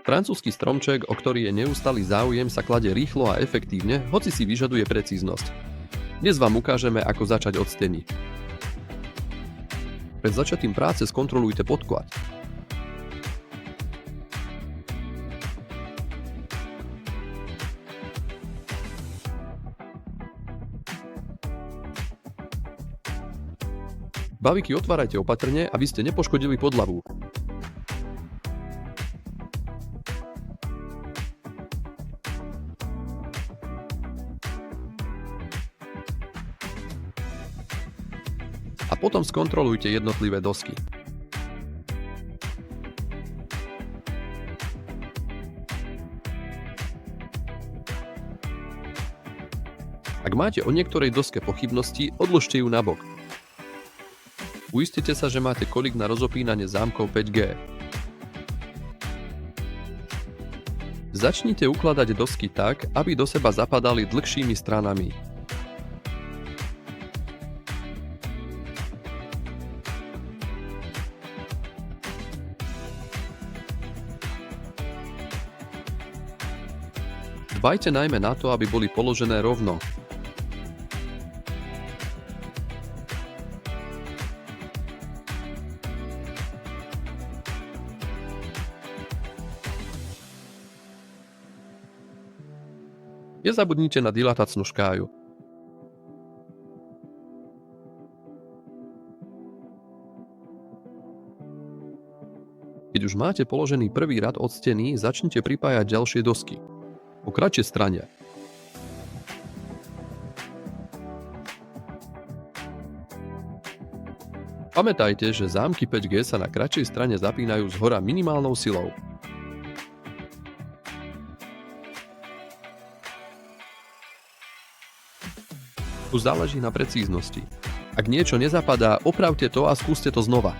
Francúzsky stromček, o ktorý je neustály záujem, sa kladie rýchlo a efektívne, hoci si vyžaduje precíznosť. Dnes vám ukážeme, ako začať od steny. Pred začatím práce skontrolujte podklad. Baviky otvárajte opatrne, aby ste nepoškodili podlahu. A potom skontrolujte jednotlivé dosky. Ak máte o niektorej doske pochybnosti, odložte ju nabok. Uistite sa, že máte kolík na rozopínanie zámkov 5G. Začnite ukladať dosky tak, aby do seba zapadali dlhšími stranami. Dbajte najmä na to, aby boli položené rovno. Nezabudnite na dilatačnú škáju. Keď už máte položený prvý rad od steny, začnite pripájať ďalšie dosky. Po kratšej strane. Pamätajte, že zámky 5G sa na kratšej strane zapínajú zhora minimálnou silou. Tu záleží na precíznosti. Ak niečo nezapadá, opravte to a skúste to znova.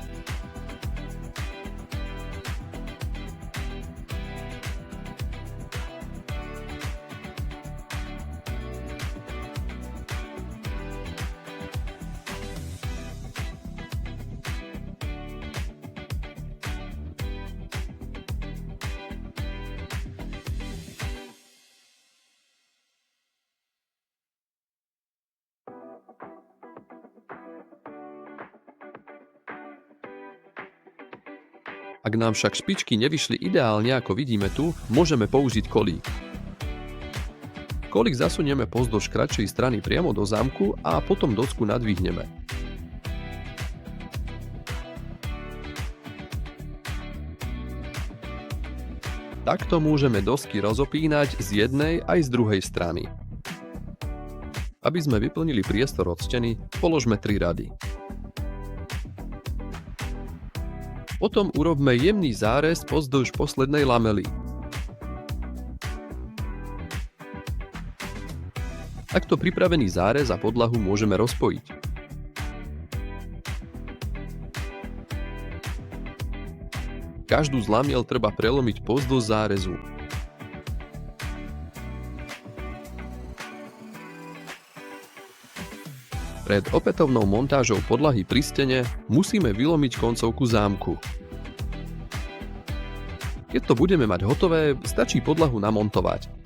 Ak nám však špičky nevyšli ideálne, ako vidíme tu, môžeme použiť kolík. Kolík zasunieme pozdĺž kratšej strany priamo do zámku a potom docku nadvihneme. Takto môžeme dosky rozopínať z jednej aj z druhej strany. Aby sme vyplnili priestor od steny, položme 3 rady. Potom urobme jemný zárez pozdĺž poslednej lamely. Takto pripravený zárez a podlahu môžeme rozpojiť. Každú z lamiel treba prelomiť pozdĺž zárezu. Pred opätovnou montážou podlahy pri stene musíme vylomiť koncovku zámku. Keď to budeme mať hotové, stačí podlahu namontovať.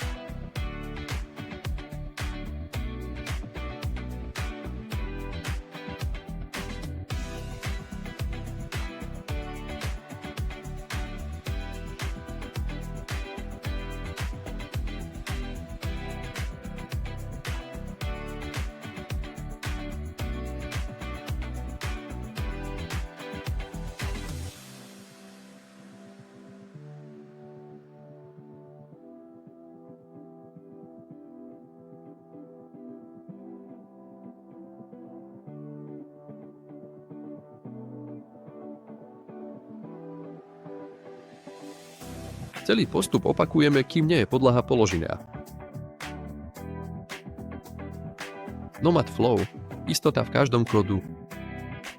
Celý postup opakujeme, kým nie je podlaha položená. Nomad Flow. Istota v každom kroku.